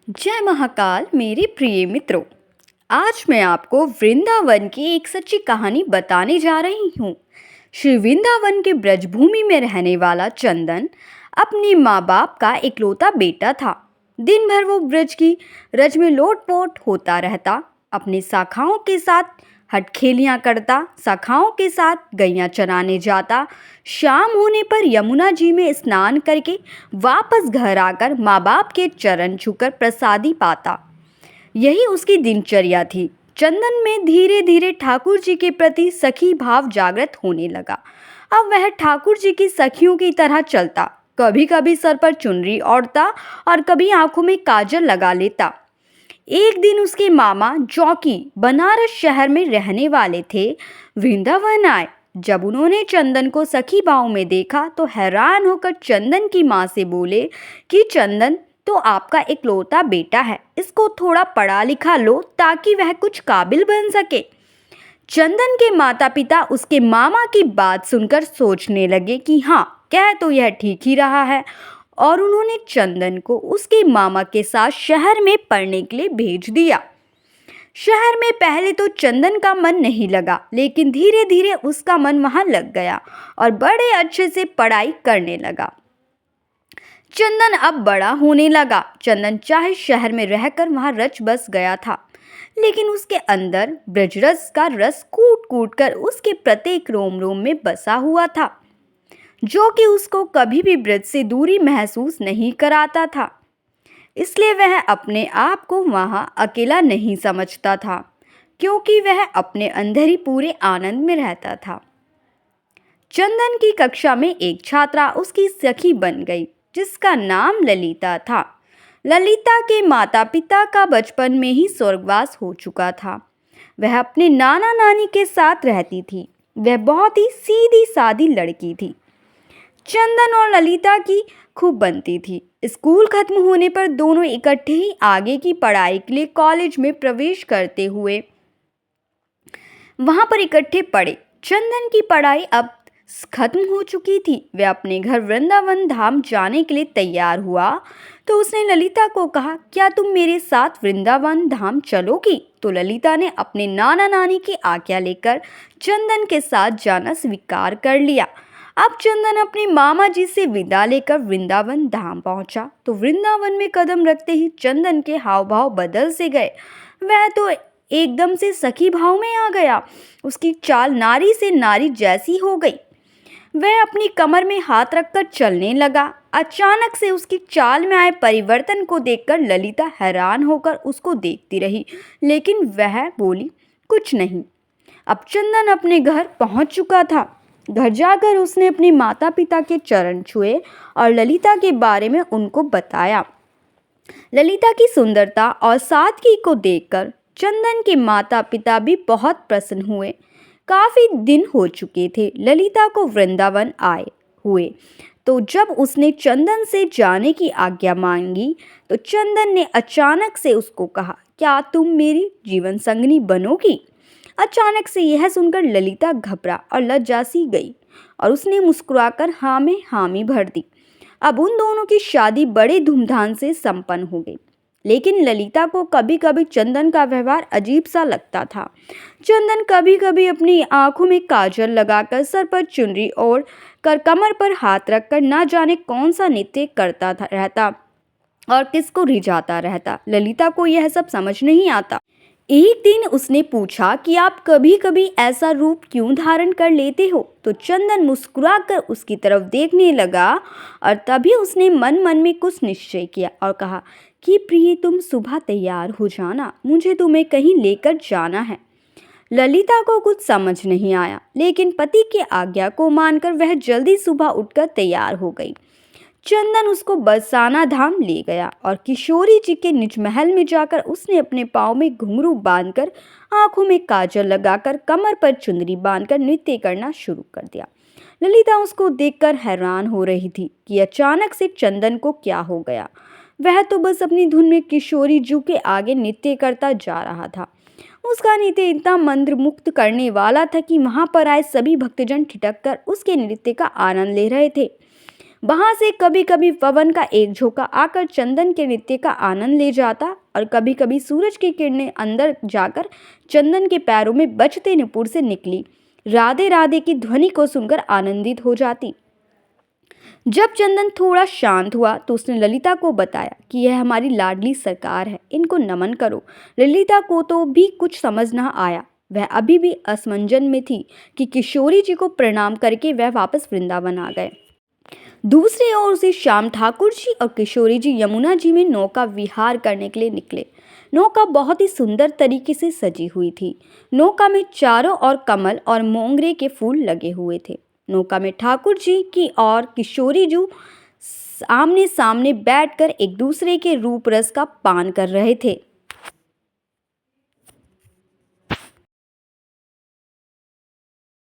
जय महाकाल मेरे प्रिय मित्रों। आज मैं आपको वृंदावन की एक सच्ची कहानी बताने जा रही हूँ। श्री वृंदावन के ब्रजभूमि में रहने वाला चंदन अपने माँ बाप का इकलौता बेटा था। दिन भर वो ब्रज की रज में लोटपोट होता रहता, अपनी शाखाओं के साथ हटखेलियां करता, शाखाओं के साथ गैया चराने जाता। शाम होने पर यमुना जी में स्नान करके वापस घर आकर माँ बाप के चरण छूकर प्रसादी पाता। यही उसकी दिनचर्या थी। चंदन में धीरे धीरे ठाकुर जी के प्रति सखी भाव जागृत होने लगा। अब वह ठाकुर जी की सखियों की तरह चलता, कभी कभी सर पर चुनरी ओढ़ता और कभी आंखों में काजल लगा लेता। एक दिन उसके मामा जौकी बनारस शहर में रहने वाले थे, वृंदावन आए। जब उन्होंने चंदन को सखी भाव में देखा तो हैरान होकर चंदन की माँ से बोले कि चंदन तो आपका इकलौता बेटा है, इसको थोड़ा पढ़ा लिखा लो ताकि वह कुछ काबिल बन सके। चंदन के माता पिता उसके मामा की बात सुनकर सोचने लगे कि हाँ, कह तो यह ठीक ही रहा है, और उन्होंने चंदन को उसके मामा के साथ शहर में पढ़ने के लिए भेज दिया। शहर में पहले तो चंदन का मन नहीं लगा, लेकिन धीरे धीरे उसका मन वहां लग गया और बड़े अच्छे से पढ़ाई करने लगा। चंदन अब बड़ा होने लगा। चंदन चाहे शहर में रहकर वहां रच बस गया था, लेकिन उसके अंदर ब्रजरस का रस कूट कूट कर उसके प्रत्येक रोम रोम में बसा हुआ था, जो कि उसको कभी भी ब्रज से दूरी महसूस नहीं कराता था। इसलिए वह अपने आप को वहां अकेला नहीं समझता था, क्योंकि वह अपने अंदर ही पूरे आनंद में रहता था। चंदन की कक्षा में एक छात्रा उसकी सखी बन गई, जिसका नाम ललिता था। ललिता के माता पिता का बचपन में ही स्वर्गवास हो चुका था। वह अपने नाना नानी के साथ रहती थी। वह बहुत ही सीधी सादी लड़की थी। चंदन और ललिता की खूब बनती थी। स्कूल खत्म होने पर दोनों इकट्ठे ही आगे की पढ़ाई के लिए कॉलेज में प्रवेश करते हुए वहां पर इकट्ठे पढ़े। चंदन की पढ़ाई अब खत्म हो चुकी थी। वह अपने घर वृंदावन धाम जाने के लिए तैयार हुआ तो उसने ललिता को कहा, क्या तुम मेरे साथ वृंदावन धाम चलोगी? तो ललिता ने अपने नाना नानी की आज्ञा लेकर चंदन के साथ जाना स्वीकार कर लिया। अब चंदन अपने मामा जी से विदा लेकर वृंदावन धाम पहुंचा तो वृंदावन में कदम रखते ही चंदन के हाव भाव बदल से गए। वह तो एकदम से सखी भाव में आ गया। उसकी चाल नारी से नारी जैसी हो गई। वह अपनी कमर में हाथ रखकर चलने लगा। अचानक से उसकी चाल में आए परिवर्तन को देखकर ललिता हैरान होकर उसको देखती रही, लेकिन वह बोली कुछ नहीं। अब चंदन अपने घर पहुंच चुका था। घर जाकर उसने अपने माता पिता के चरण छुए और ललिता के बारे में उनको बताया। ललिता की सुंदरता और सादगी को देखकर चंदन के माता पिता भी बहुत प्रसन्न हुए। काफी दिन हो चुके थे ललिता को वृंदावन आए हुए, तो जब उसने चंदन से जाने की आज्ञा मांगी तो चंदन ने अचानक से उसको कहा, क्या तुम मेरी जीवन संगनी बनोगी? अचानक से यह सुनकर ललिता घबरा और लज्जा सी गई और उसने मुस्कुराकर हाँ में हामी भर दी। अब उन दोनों की शादी बड़े धूमधाम से संपन्न हो गई। लेकिन ललिता को कभी कभी चंदन का व्यवहार अजीब सा लगता था। चंदन कभी कभी अपनी आंखों में काजल लगाकर, सर पर चुनरी ओढ़ कर, कमर पर हाथ रखकर ना जाने कौन सा नृत्य करता रहता और किसको रिझाता रहता। ललिता को यह सब समझ नहीं आता। एक दिन उसने पूछा कि आप कभी कभी ऐसा रूप क्यों धारण कर लेते हो? तो चंदन मुस्कुराकर उसकी तरफ देखने लगा और तभी उसने मन मन में कुछ निश्चय किया और कहा कि प्रिय, तुम सुबह तैयार हो जाना, मुझे तुम्हें कहीं लेकर जाना है। ललिता को कुछ समझ नहीं आया, लेकिन पति की आज्ञा को मानकर वह जल्दी सुबह उठकर तैयार हो गई। चंदन उसको बरसाना धाम ले गया और किशोरी जी के निज महल में जाकर उसने अपने पाँव में घुंघरू बांधकर, आंखों में काजल लगाकर, कमर पर चुंदरी बांधकर नृत्य करना शुरू कर दिया। ललिता उसको देखकर हैरान हो रही थी कि अचानक से चंदन को क्या हो गया। वह तो बस अपनी धुन में किशोरी जी के आगे नृत्य करता जा रहा था। उसका नृत्य इतना मंत्रमुग्ध करने वाला था कि वहां पर आए सभी भक्तजन ठिठक कर उसके नृत्य का आनंद ले रहे थे। वहां से कभी कभी पवन का एक झोंका आकर चंदन के नृत्य का आनंद ले जाता और कभी कभी सूरज की किरणें अंदर जाकर चंदन के पैरों में बजते नुपुर से निकली राधे राधे की ध्वनि को सुनकर आनंदित हो जाती। जब चंदन थोड़ा शांत हुआ तो उसने ललिता को बताया कि यह हमारी लाडली सरकार है, इनको नमन करो। ललिता को तो भी कुछ समझ न आया। वह अभी भी असमंजन में थी कि किशोरी जी को प्रणाम करके वह वापस वृंदावन आ गए। दूसरी ओर उसी शाम ठाकुर जी और किशोरी जी यमुना जी में नौका विहार करने के लिए निकले। नौका बहुत ही सुंदर तरीके से सजी हुई थी। नौका में चारों ओर कमल और मोंगरे के फूल लगे हुए थे। नौका में ठाकुर जी की और किशोरी जी आमने सामने बैठकर एक दूसरे के रूप रस का पान कर रहे थे।